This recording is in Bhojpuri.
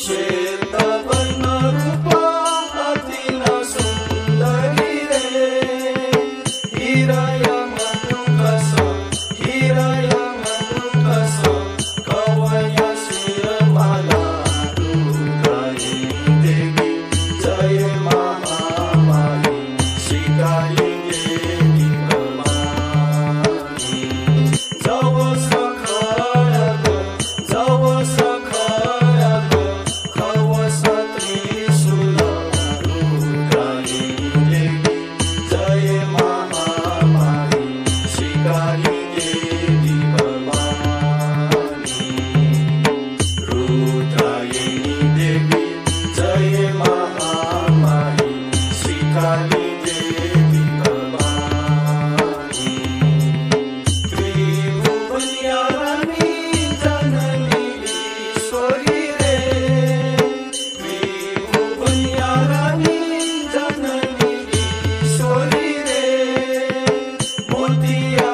श्वेतवर्ण रूपा अति न सुंदरी रे हिरया मधुकस कवया शिरमाला रुद्रायी देवी जय महामारी श्रीकाली देवी भवानी जव सखरग खवस त्रिशूल रुद्रायी देवी जय महामारी श्रीकाली देवी भवानी रुद्रायी देवी जय महामारी श्रीकाली देवी भवानी त्रिभुवनयानी जननी ईश्वरी रे त्रिभुवनयानी जननी ईश्वरी रे मोतिया